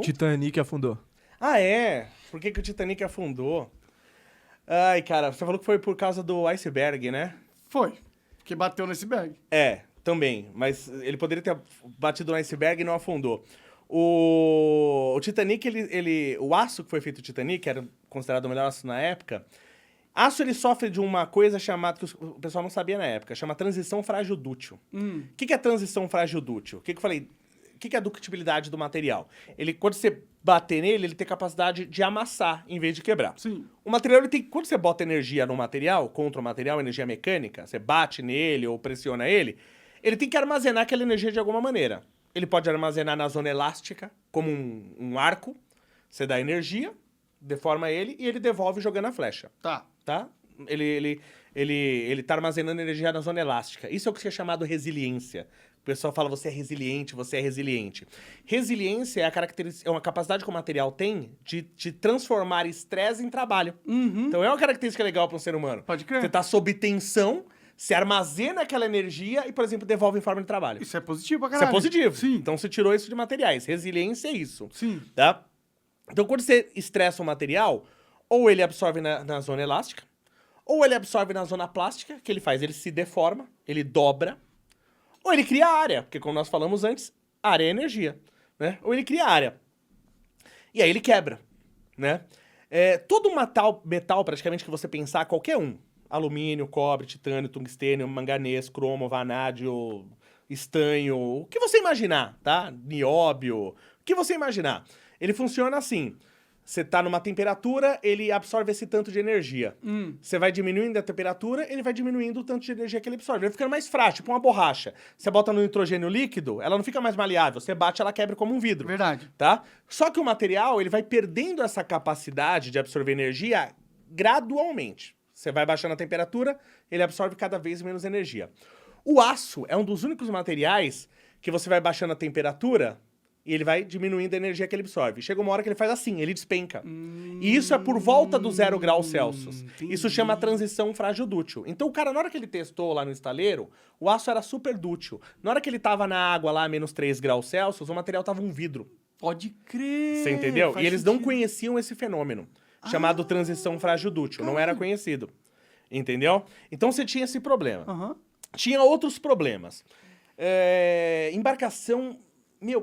Titanic afundou. Ah, é? Por que o Titanic afundou? Ai, cara, você falou que foi por causa do iceberg, né? Foi. Porque bateu no iceberg. É, também. Mas ele poderia ter batido no iceberg e não afundou. O Titanic, o aço que foi feito o Titanic, que era considerado o melhor aço na época, aço ele sofre de uma coisa chamada, que o pessoal não sabia na época, chama transição frágil-dútil. O que é transição frágil-dútil? O que eu falei? O que é a ductibilidade do material? Quando você bater nele, ele tem capacidade de amassar em vez de quebrar. Sim. O material, quando você bota energia no material, contra o material, energia mecânica, você bate nele ou pressiona ele tem que armazenar aquela energia de alguma maneira. Ele pode armazenar na zona elástica, como um arco. Você dá energia, deforma ele e ele devolve jogando a flecha. Tá. Ele tá armazenando energia na zona elástica. Isso é o que é chamado resiliência. O pessoal fala, você é resiliente, você é resiliente. Resiliência é uma capacidade que o material tem de transformar estresse em trabalho. Então é uma característica legal para um ser humano. Pode crer. Você tá sob tensão, você armazena aquela energia e, por exemplo, devolve em forma de trabalho. Isso é positivo pra Isso caralho. é positivo. Sim. Então você tirou isso de materiais. Resiliência é isso. Sim. Tá? Então quando você estressa o material, ou ele absorve na zona elástica, ou ele absorve na zona plástica, que ele faz? Ele se deforma, ele dobra, ou ele cria área, porque como nós falamos antes, área é energia, né? Ou ele cria área. E aí ele quebra, né? Todo metal praticamente que você pensar, qualquer um, alumínio, cobre, titânio, tungstênio, manganês, cromo, vanádio, estanho, o que você imaginar, tá? Nióbio, o que você imaginar. Ele funciona assim. Você tá numa temperatura, ele absorve esse tanto de energia. Você vai diminuindo a temperatura, ele vai diminuindo o tanto de energia que ele absorve. Ele vai ficando mais frágil, tipo uma borracha. Você bota no nitrogênio líquido, ela não fica mais maleável. Você bate, ela quebra como um vidro. Verdade. Tá? Só que o material, ele vai perdendo essa capacidade de absorver energia gradualmente. Você vai baixando a temperatura, ele absorve cada vez menos energia. O aço é um dos únicos materiais que você vai baixando a temperatura e ele vai diminuindo a energia que ele absorve. Chega uma hora que ele faz assim, ele despenca. E isso é por volta do 0 graus Celsius. Entendi. Isso chama transição frágil-dútil. Então o cara, na hora que ele testou lá no estaleiro, o aço era super dútil. Na hora que ele tava na água lá, a menos 3 graus Celsius, o material tava um vidro. Pode crer. Você entendeu? Faz E eles não sentido. conheciam esse fenômeno, chamado transição frágil-dútil. Não era conhecido. Entendeu? Então você tinha esse problema. Aham. Tinha outros problemas. Embarcação,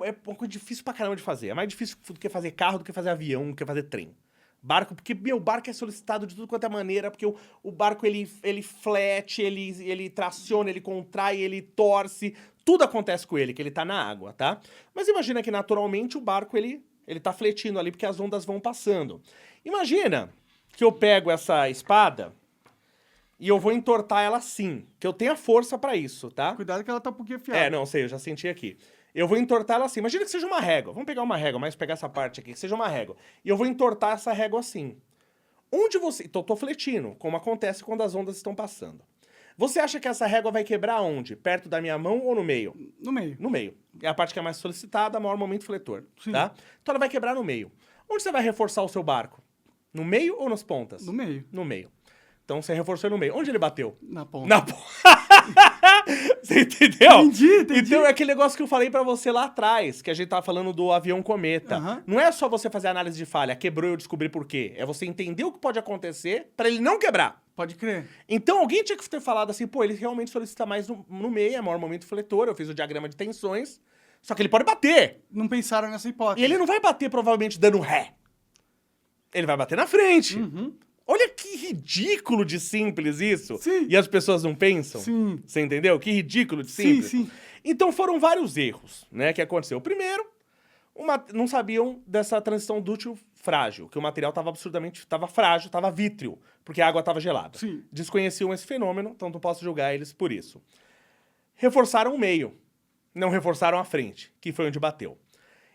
é uma coisa difícil pra caramba de fazer. É mais difícil do que fazer carro, do que fazer avião, do que fazer trem. Barco, porque, barco é solicitado de tudo quanto é maneira, porque o barco, ele flete, ele traciona, ele contrai, ele torce, tudo acontece com ele, que ele tá na água, tá? Mas imagina que, naturalmente, o barco, ele tá fletindo ali, porque as ondas vão passando. Imagina que eu pego essa espada e eu vou entortar ela assim, que eu tenho a força pra isso, tá? Cuidado que ela tá um pouquinho afiada. Não sei, eu já senti aqui. Eu vou entortar ela assim. Imagina que seja uma régua. Vamos pegar uma régua, mas pegar essa parte aqui, que seja uma régua. E eu vou entortar essa régua assim. Onde você... Então, eu tô fletindo, como acontece quando as ondas estão passando. Você acha que essa régua vai quebrar onde? Perto da minha mão ou no meio? No meio. No meio. É a parte que é mais solicitada, maior momento fletor, Sim. tá? Então ela vai quebrar no meio. Onde você vai reforçar o seu barco? No meio ou nas pontas? No meio. No meio. Então você reforçou no meio. Onde ele bateu? Na ponta. Na ponta. Você entendeu? Entendi. Então é aquele negócio que eu falei pra você lá atrás, que a gente tava falando do avião cometa. Aham. Não é só você fazer análise de falha, quebrou e eu descobri por quê. É você entender o que pode acontecer pra ele não quebrar. Pode crer. Então alguém tinha que ter falado assim, ele realmente solicita mais no meio, é maior momento fletor, eu fiz o diagrama de tensões, só que ele pode bater. Não pensaram nessa hipótese. E ele não vai bater provavelmente dando ré. Ele vai bater na frente. Olha que ridículo de simples isso. Sim. E as pessoas não pensam. Sim. Você entendeu? Que ridículo de Sim, simples. sim. Então foram vários erros, né, que aconteceu. Primeiro, não sabiam dessa transição dútil frágil, que o material estava frágil, estava vítreo, porque a água estava gelada. Sim. Desconheciam esse fenômeno, então não posso julgar eles por isso. Reforçaram o meio, não reforçaram a frente, que foi onde bateu.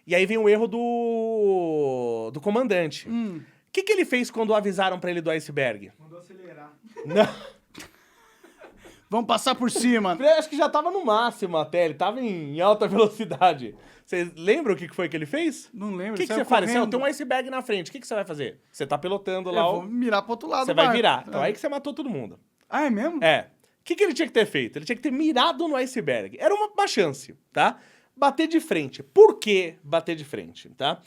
E aí vem o erro do comandante. O que ele fez quando avisaram pra ele do iceberg? Mandou acelerar. Não, Vamos passar por cima. acho que já tava no máximo até, ele tava em alta velocidade. Você lembra o que foi que ele fez? Não lembro. O que saiu você faz? correndo. Tem um iceberg na frente, o que você vai fazer? Você tá pilotando Eu lá, vou mirar pro outro lado você do vai barco. virar. Então É. aí que você matou todo mundo. Ah, é mesmo? O que ele tinha que ter feito? Ele tinha que ter mirado no iceberg. Era uma chance, tá? Bater de frente. Por que bater de frente, tá?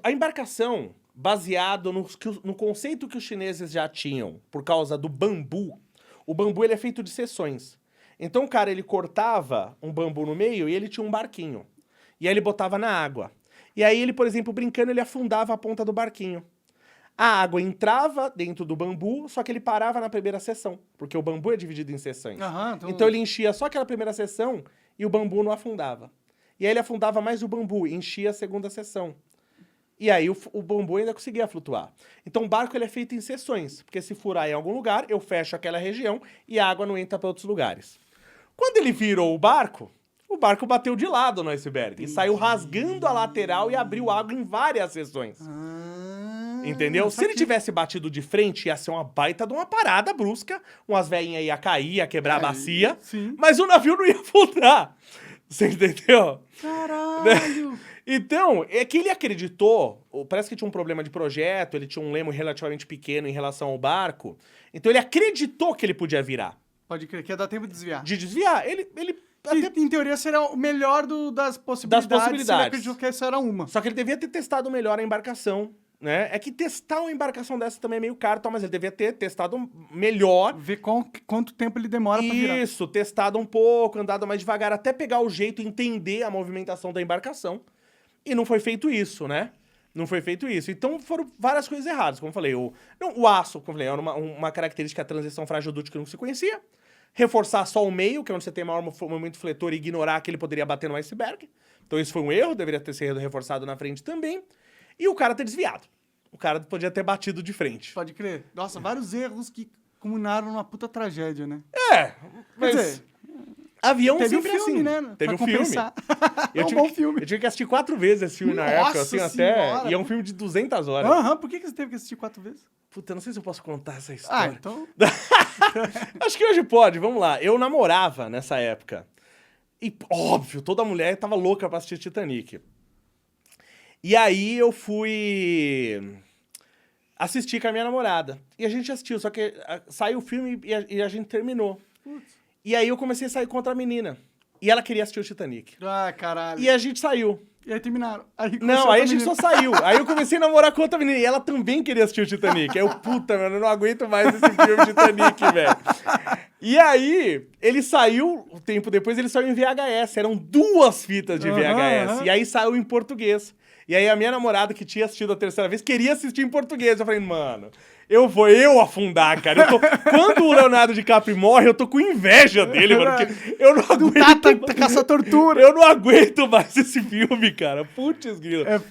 A embarcação, baseado no conceito que os chineses já tinham, por causa do bambu, o bambu ele é feito de seções. Então o cara, ele cortava um bambu no meio e ele tinha um barquinho. E aí ele botava na água. E aí ele, por exemplo, brincando, ele afundava a ponta do barquinho. A água entrava dentro do bambu, só que ele parava na primeira seção, porque o bambu é dividido em seções. Então ele enchia só aquela primeira seção e o bambu não afundava. E aí ele afundava mais o bambu e enchia a segunda seção. E aí o bambu ainda conseguia flutuar. Então o barco ele é feito em seções, porque se furar em algum lugar, eu fecho aquela região e a água não entra para outros lugares. Quando ele virou o barco bateu de lado no iceberg e saiu rasgando a lateral e abriu água em várias seções. Entendeu? Se ele tivesse batido de frente, ia ser uma baita de uma parada brusca, umas velhinhas ia cair, ia quebrar a bacia, mas o navio não ia afundar. Você entendeu? Caralho! Então, é que ele acreditou, parece que tinha um problema de projeto, ele tinha um leme relativamente pequeno em relação ao barco, então ele acreditou que ele podia virar. Pode crer, que ia dar tempo de desviar. De desviar. Ele Que, em teoria, seria o melhor das possibilidades. Se ele acreditou que essa era uma. Só que ele devia ter testado melhor a embarcação, né? É que testar uma embarcação dessa também é meio caro, mas ele devia ter testado melhor. Ver quanto tempo ele demora pra virar. Isso, testado um pouco, andado mais devagar, até pegar o jeito, entender a movimentação da embarcação. E não foi feito isso, né? Não foi feito isso. Então foram várias coisas erradas, como eu falei. O aço, como eu falei, era uma característica da transição frágil-dúctil que não se conhecia. Reforçar só o meio, que é onde você tem maior momento fletor, e ignorar que ele poderia bater no iceberg. Então isso foi um erro, deveria ter sido reforçado na frente também. E o cara ter desviado. O cara podia ter batido de frente. Pode crer. Nossa, vários erros que culminaram numa puta tragédia, né? Mas... Quer dizer, avião teve sempre um filme, assim. né? Teve um filme. É um bom filme. Eu tive que assistir 4 vezes esse filme na época, assim, até... E é um filme de 200 horas. Por que você teve que assistir 4 vezes? Puta, eu não sei se eu posso contar essa história. Então... Acho que hoje pode, vamos lá. Eu namorava nessa época. E, óbvio, toda mulher tava louca pra assistir Titanic. E aí eu fui assistir com a minha namorada. E a gente assistiu, só que saiu o filme e a gente terminou. Putz. E aí eu comecei a sair com outra menina. E ela queria assistir o Titanic. Ah, caralho. E a gente saiu. E aí terminaram. Não, aí a gente só saiu. Aí eu comecei a namorar com outra menina. E ela também queria assistir o Titanic. Aí eu, puta, mano, eu não aguento mais esse filme Titanic, velho. E aí, ele saiu, um tempo depois, ele saiu em VHS. Eram 2 fitas de VHS. E aí saiu em português. E aí a minha namorada, que tinha assistido a terceira vez, queria assistir em português. Eu falei, mano, eu vou afundar, cara. Quando o Leonardo DiCaprio morre, eu tô com inveja dele, mano. Porque eu não aguento... Tá caça tortura. Eu não aguento mais esse filme, cara. Putz, grilo. É foda.